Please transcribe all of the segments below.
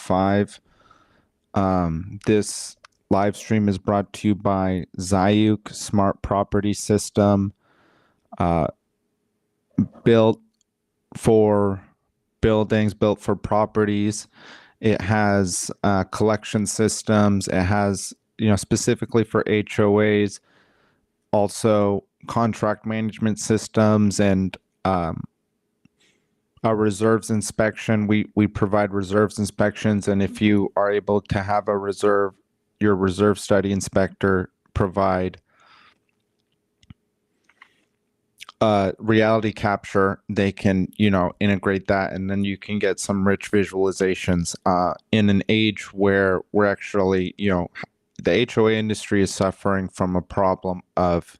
5. This live stream is brought to you by Zayuk Smart Property System, built for buildings, built for properties. It has collection systems. It has, specifically for HOAs, also contract management systems and a reserves inspection. We provide reserves inspections, and if you are able to have your reserve study inspector provide reality capture, they can, integrate that, and then you can get some rich visualizations in an age where we're actually, the HOA industry is suffering from a problem of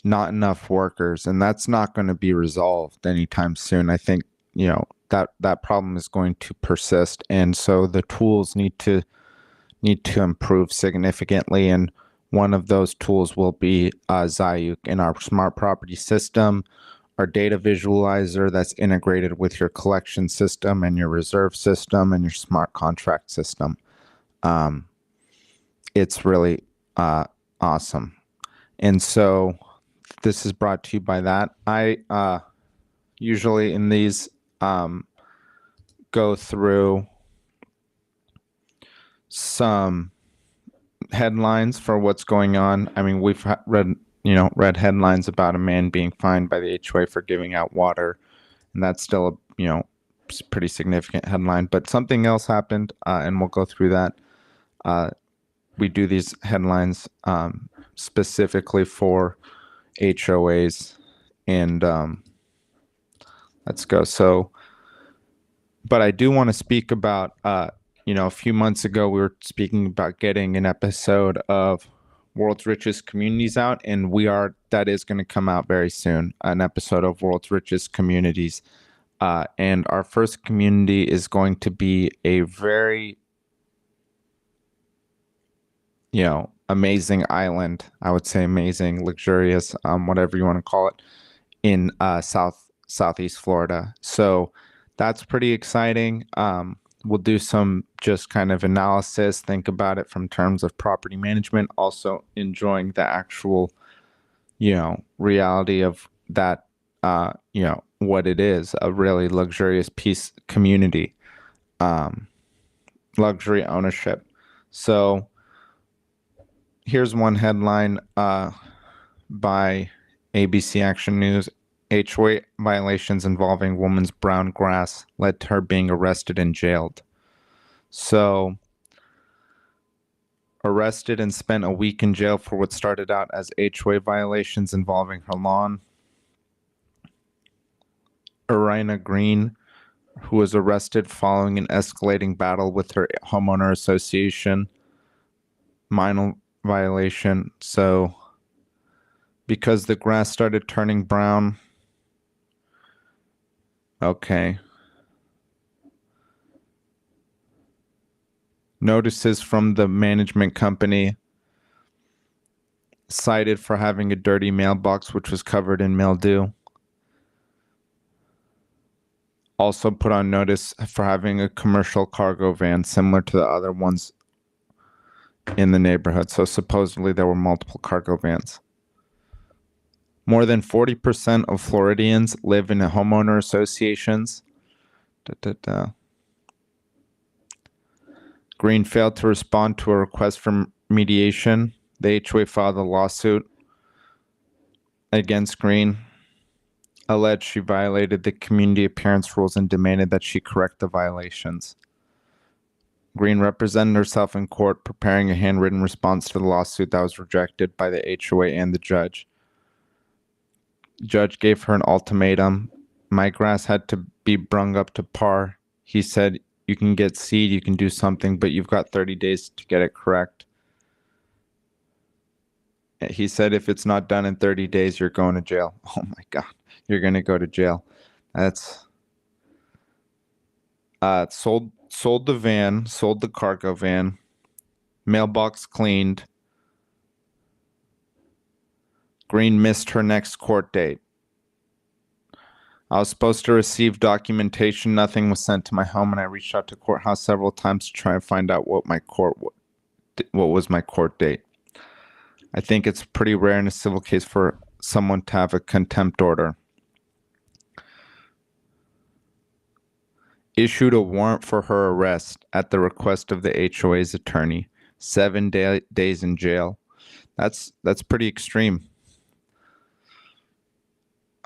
not enough workers, and that's not going to be resolved anytime soon. I think, that problem is going to persist, and so the tools need to improve significantly, and one of those tools will be Zayuk in our smart property system, our data visualizer that's integrated with your collection system and your reserve system and your smart contract system. It's really awesome. And so this is brought to you by that. I usually in these go through some headlines for what's going on. I mean, we've read headlines about a man being fined by the HOA for giving out water, and that's still a pretty significant headline. But something else happened, and we'll go through that. We do these headlines specifically for HOAs, and let's go. So, but I do want to speak about a few months ago, we were speaking about getting an episode of World's Richest Communities out, and that is going to come out very soon, an episode of World's Richest Communities. And our first community is going to be a very, amazing island. I would say amazing, luxurious, whatever you want to call it, in Southeast Florida. So that's pretty exciting. We'll do some just kind of analysis, think about it from terms of property management, also enjoying the actual, reality of that, what it is, a really luxurious community, luxury ownership. So here's one headline by ABC Action News. HOA violations involving woman's brown grass led to her being arrested and jailed. So, arrested and spent a week in jail for what started out as HOA violations involving her lawn. Irina Green, who was arrested following an escalating battle with her homeowner association, minor violation. So, because the grass started turning brown. Okay. Notices from the management company cited for having a dirty mailbox which was covered in mildew. Also put on notice for having a commercial cargo van similar to the other ones in the neighborhood. So supposedly there were multiple cargo vans. More than 40% of Floridians live in homeowner associations. Green failed to respond to a request for mediation. The HOA filed a lawsuit against Green, alleged she violated the community appearance rules and demanded that she correct the violations. Green represented herself in court, preparing a handwritten response to the lawsuit that was rejected by the HOA and the judge. Judge gave her an ultimatum. My grass had to be brung up to par. He said, you can get seed, you can do something, but you've got 30 days to get it correct. He said, if it's not done in 30 days, you're going to jail. Oh my God, you're going to go to jail. That's sold the van, sold the cargo van, mailbox cleaned. Green missed her next court date. I was supposed to receive documentation. Nothing was sent to my home, and I reached out to courthouse several times to try and find out what was my court date. I think it's pretty rare in a civil case for someone to have a contempt order. Issued a warrant for her arrest at the request of the HOA's attorney. 7 days in jail. That's pretty extreme.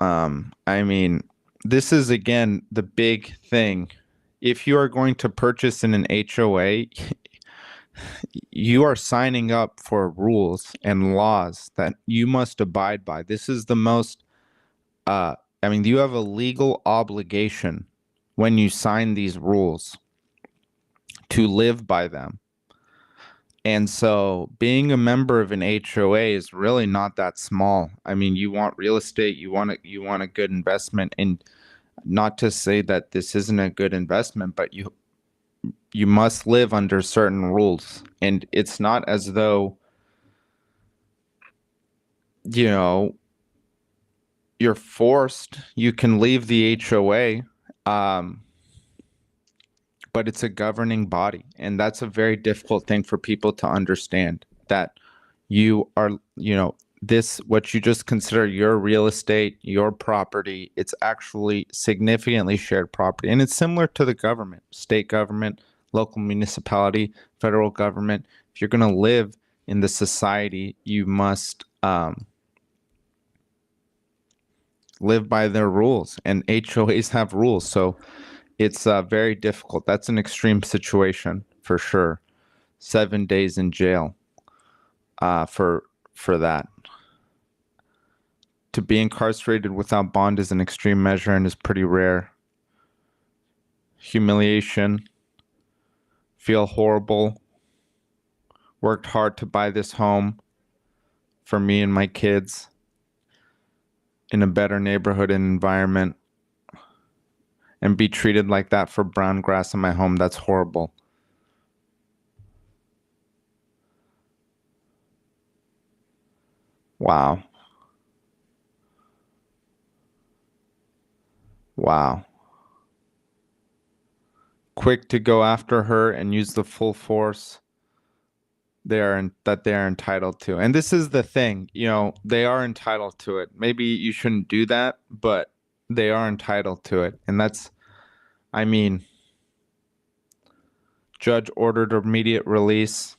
I mean, this is again the big thing. If you are going to purchase in an HOA, you are signing up for rules and laws that you must abide by. This is the most, you have a legal obligation when you sign these rules to live by them. And so being a member of an HOA is really not that small. I mean, you want real estate, you want a good investment, and not to say that this isn't a good investment, but you must live under certain rules. And it's not as though, you're forced. You can leave the HOA, but it's a governing body. And that's a very difficult thing for people to understand, that you are, what you just consider your real estate, your property, it's actually significantly shared property. And it's similar to the government, state government, local municipality, federal government. If you're going to live in the society, you must live by their rules, and HOAs have rules. So it's very difficult. That's an extreme situation for sure. 7 days in jail for that. To be incarcerated without bond is an extreme measure and is pretty rare. Humiliation. Feel horrible. Worked hard to buy this home for me and my kids in a better neighborhood and environment, and be treated like that for brown grass in my home. That's horrible. Wow. Quick to go after her and use the full force they are entitled to. And this is the thing, they are entitled to it. Maybe you shouldn't do that, but they are entitled to it. And that's, judge ordered immediate release.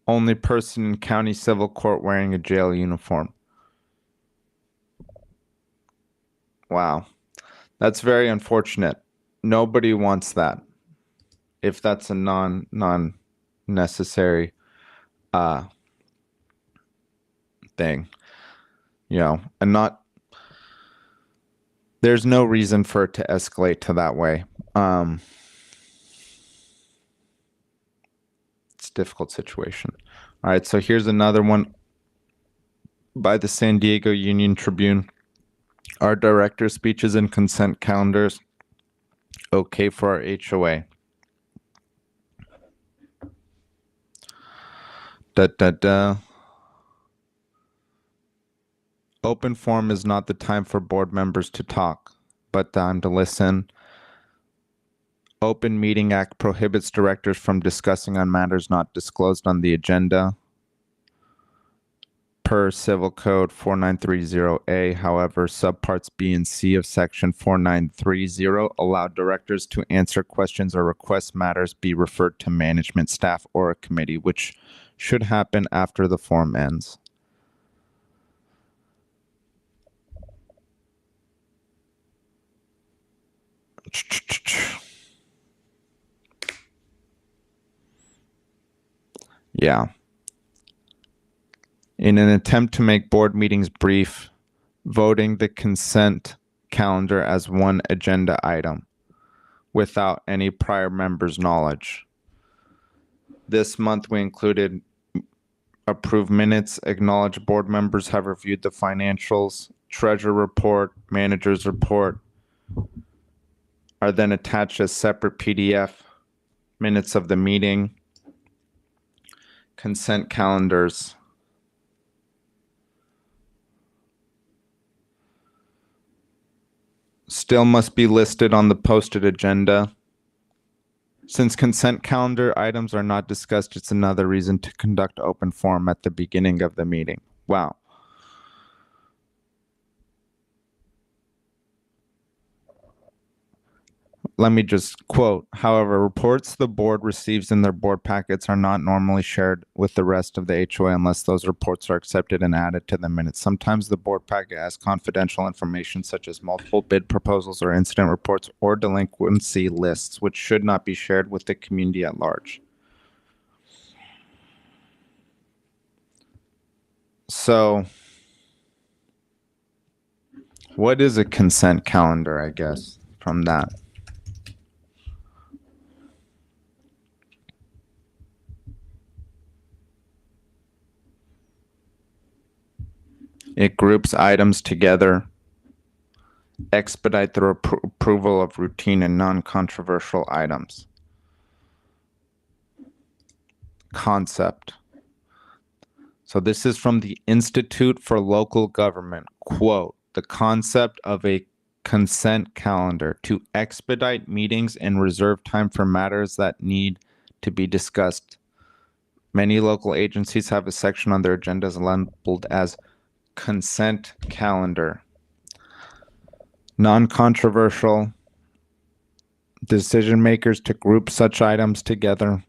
Only person in county civil court wearing a jail uniform. Wow. That's very unfortunate. Nobody wants that. If that's a non-necessary thing, and there's no reason for it to escalate to that way. It's a difficult situation. All right, so here's another one by the San Diego Union Tribune. Our director's speeches and consent calendars okay for our HOA. Open forum is not the time for board members to talk, but time to listen. Open Meeting Act prohibits directors from discussing on matters not disclosed on the agenda. Per Civil Code 4930A, however, subparts B and C of Section 4930 allow directors to answer questions or request matters be referred to management, staff, or a committee, which should happen after the forum ends. Yeah. In an attempt to make board meetings brief, voting the consent calendar as one agenda item without any prior member's knowledge. This month we included approved minutes, acknowledge board members have reviewed the financials, treasurer report, manager's report are then attached as separate PDF, minutes of the meeting, consent calendars. still must be listed on the posted agenda. Since consent calendar items are not discussed, it's another reason to conduct open forum at the beginning of the meeting. Wow. Let me just quote, however, reports the board receives in their board packets are not normally shared with the rest of the HOA unless those reports are accepted and added to the minutes. Sometimes the board packet has confidential information such as multiple bid proposals or incident reports or delinquency lists, which should not be shared with the community at large. So, what is a consent calendar, I guess, from that? It groups items together, expedite the approval of routine and non-controversial items. Concept. So this is from the Institute for Local Government. Quote, the concept of a consent calendar to expedite meetings and reserve time for matters that need to be discussed. Many local agencies have a section on their agendas labeled as consent calendar. Non-controversial decision makers to group such items together.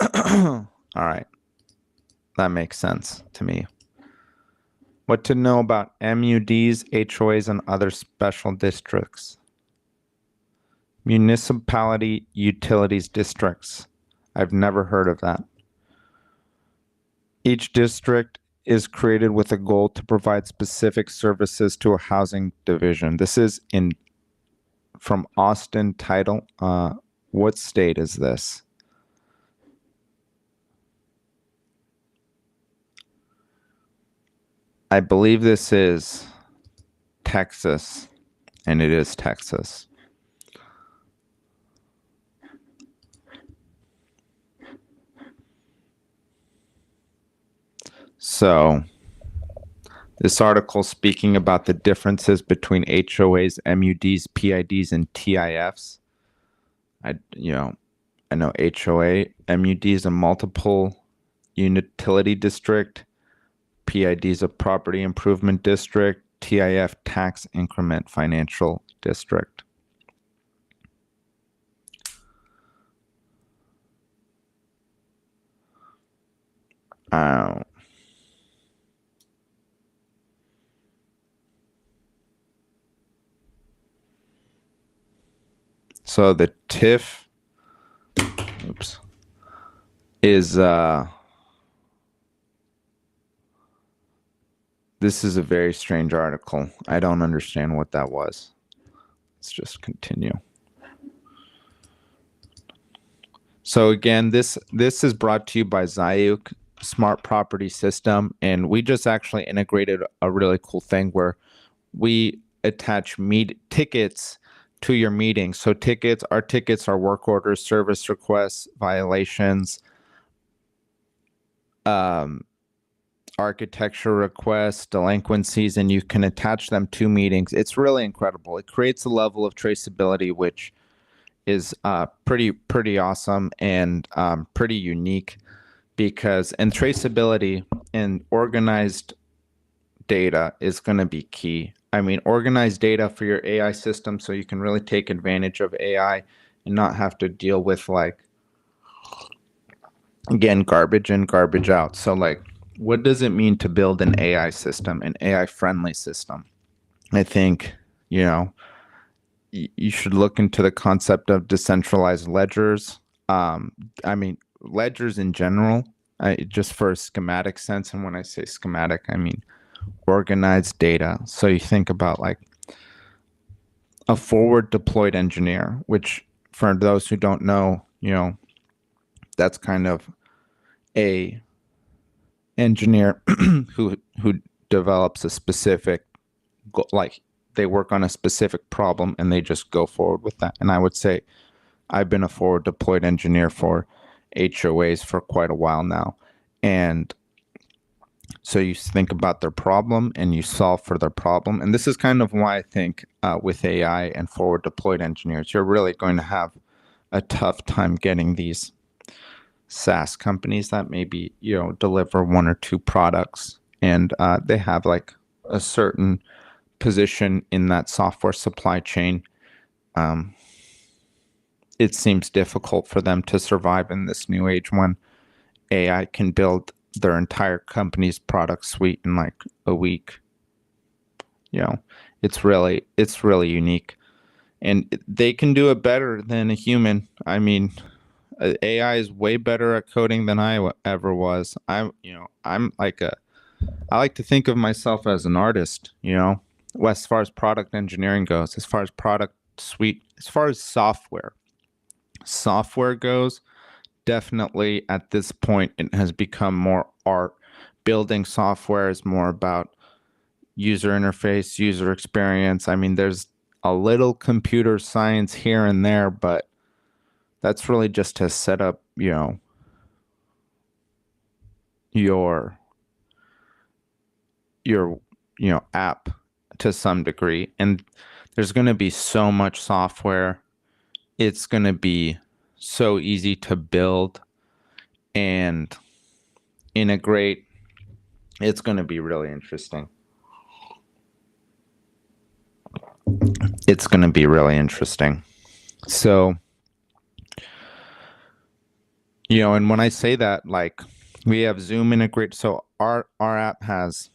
All right. That makes sense to me. What to know about MUDs, HOAs, and other special districts. Municipality utilities districts. I've never heard of that. Each district is created with a goal to provide specific services to a housing division. This is from Austin Title. What state is this? I believe this is Texas, and it is Texas. So this article speaking about the differences between HOAs, MUDs, PIDs, and TIFs. I know HOA, MUD is a multiple utility district. PID is a property improvement district. TIF, tax increment financial district. So the TIF, is this is a very strange article. I don't understand what that was. Let's just continue. So again, this is brought to you by Zayuk Smart Property System, and we just actually integrated a really cool thing where we attach tickets to your meeting. So our tickets are work orders, service requests, violations, architecture requests, delinquencies, and you can attach them to meetings. It's really incredible. It creates a level of traceability which is pretty awesome and pretty unique, because traceability and organized data is going to be key. I mean, organized data for your AI system so you can really take advantage of AI and not have to deal with, like, again, garbage in, garbage out. So, like, what does it mean to build an AI system, an AI-friendly system? I think, you should look into the concept of decentralized ledgers. I mean, ledgers in general, just for a schematic sense. And when I say schematic, I mean organized data. So you think about like a forward deployed engineer, which for those who don't know, that's kind of a engineer who develops a specific, like, they work on a specific problem and they just go forward with that. And I would say I've been a forward deployed engineer for HOAs for quite a while now. And So you think about their problem and you solve for their problem. And this is kind of why I think with AI and forward deployed engineers, you're really going to have a tough time getting these SaaS companies that maybe, deliver one or two products and they have like a certain position in that software supply chain. It seems difficult for them to survive in this new age when AI can build their entire company's product suite in like a week. It's really unique, and they can do it better than a human. I mean, AI is way better at coding than I ever was. I'm like I like to think of myself as an artist, as far as product engineering goes, as far as product suite, as far as software goes. Definitely at this point, it has become more art. Building software is more about user interface, user experience. I mean, there's a little computer science here and there, but that's really just to set up, your your app to some degree. And there's going to be so much software. It's going to be so easy to build and integrate. It's going to be really interesting. It's going to be really interesting. So, and when I say that, like, we have Zoom integrate. So our app has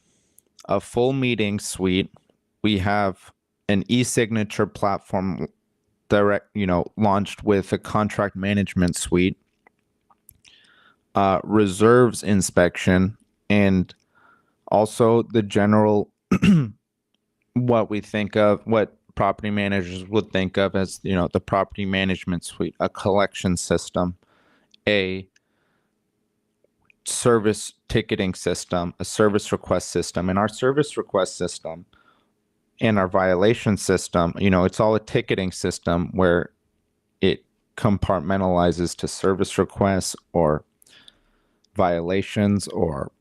a full meeting suite. We have an e-signature platform launched with a contract management suite, reserves inspection, and also the general what property managers would think of as, the property management suite, a collection system, a service ticketing system, a service request system. And our service request system and our violation system, it's all a ticketing system where it compartmentalizes to service requests or violations or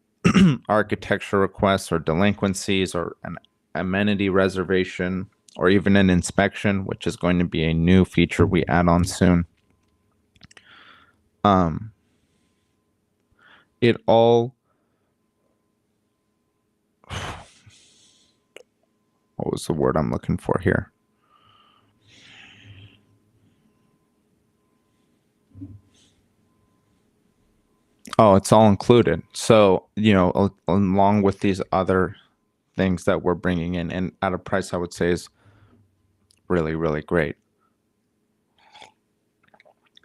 architecture requests or delinquencies or an amenity reservation or even an inspection, which is going to be a new feature we add on soon. It all what was the word I'm looking for here? Oh, it's all included. So, along with these other things that we're bringing in and at a price I would say is really, really great.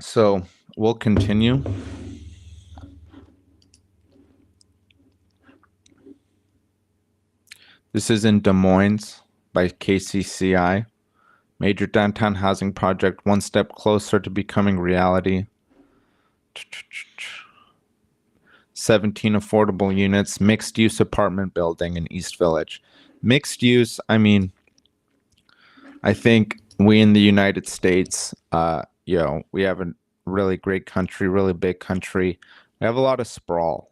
So we'll continue. This is in Des Moines by KCCI. Major downtown housing project one step closer to becoming reality. 17 affordable units, mixed use apartment building in East Village. Mixed use, I mean, I think we in the United States, we have a really great country, really big country. We have a lot of sprawl,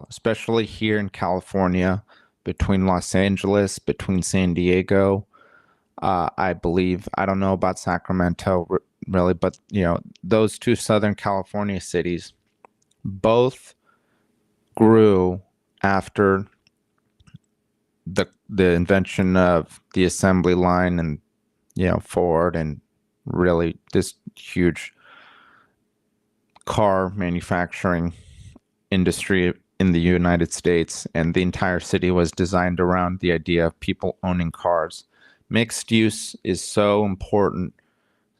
especially here in California, between Los Angeles, between San Diego. I believe, I don't know about Sacramento really, but those two Southern California cities both grew after the invention of the assembly line and Ford and really this huge car manufacturing industry in the United States, and the entire city was designed around the idea of people owning cars. Mixed use is so important.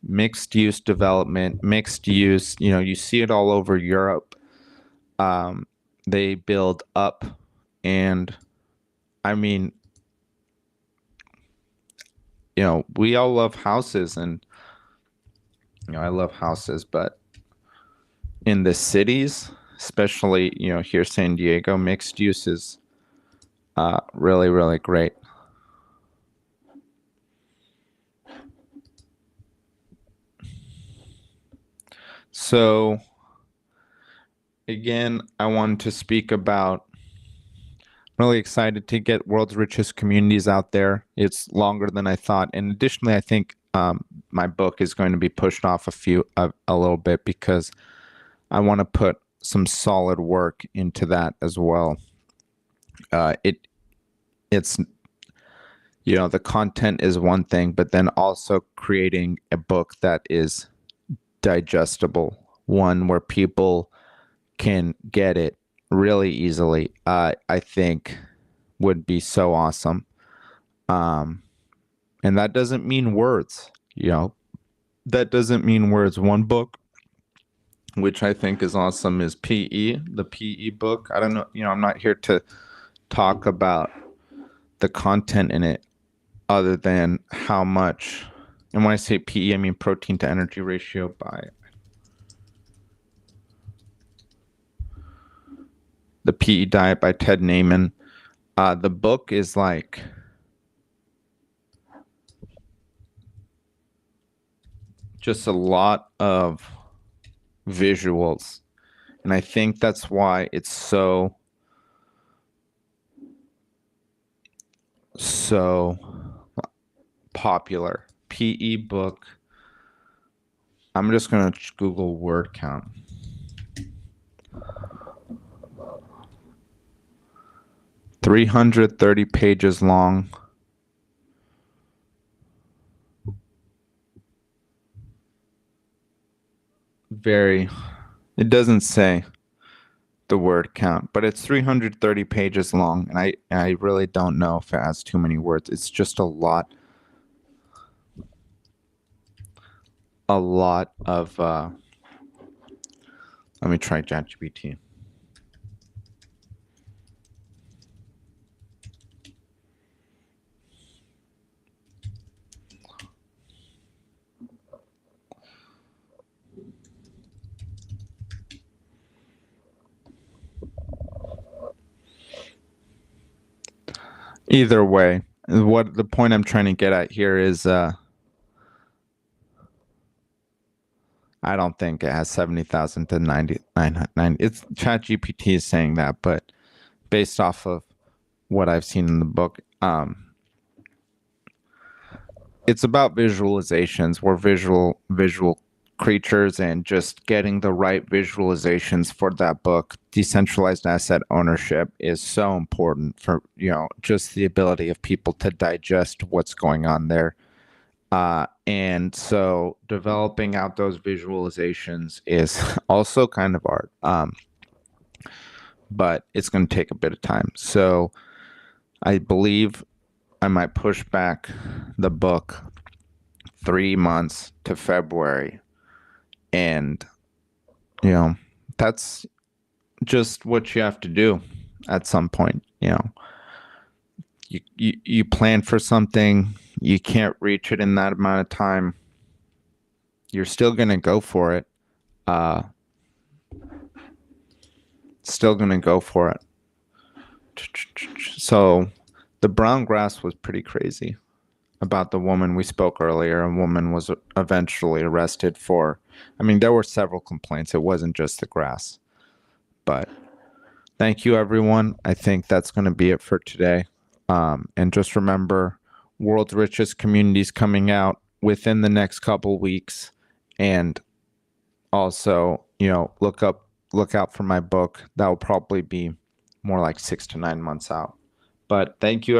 Mixed use development, mixed use, you see it all over Europe. They build up, and I mean, we all love houses, and I love houses, but in the cities, especially here San Diego, mixed use is really, really great. So again, I wanted to speak about really excited to get World's Richest Communities out there. It's longer than I thought. And additionally, I think my book is going to be pushed off a little bit because I want to put some solid work into that as well. It's the content is one thing, but then also creating a book that is digestible, one where people can get it really easily, I think would be so awesome. And that doesn't mean words, that doesn't mean words. One book which I think is awesome is the PE book. I don't know, I'm not here to talk about the content in it other than how much, and when I say PE, I mean protein to energy ratio by the PE Diet by Ted Naiman. The book is like just a lot of visuals, and I think that's why it's so popular. PE book. I'm just gonna Google word count. $330 pages long. It doesn't say the word count, but it's 330 pages long, and I really don't know if it has too many words. It's just a lot of let me try ChatGPT. Either way, what the point I'm trying to get at here is I don't think it has 70,000 to 99. It's ChatGPT is saying that, but based off of what I've seen in the book, it's about visualizations. We're visual creatures, and just getting the right visualizations for that book. Decentralized asset ownership is so important for just the ability of people to digest what's going on there. And so developing out those visualizations is also kind of art, but it's going to take a bit of time. So I believe I might push back the book 3 months to February. And, that's just what you have to do at some point. You plan for something, you can't reach it in that amount of time, you're still going to go for it. So the brown grass was pretty crazy. About the woman we spoke earlier, a woman was eventually arrested for, there were several complaints. It wasn't just the grass. But thank you, everyone. I think that's going to be it for today. And just remember, World's Richest Communities coming out within the next couple weeks. And also, look out for my book. That will probably be more like 6 to 9 months out. But thank you, everyone.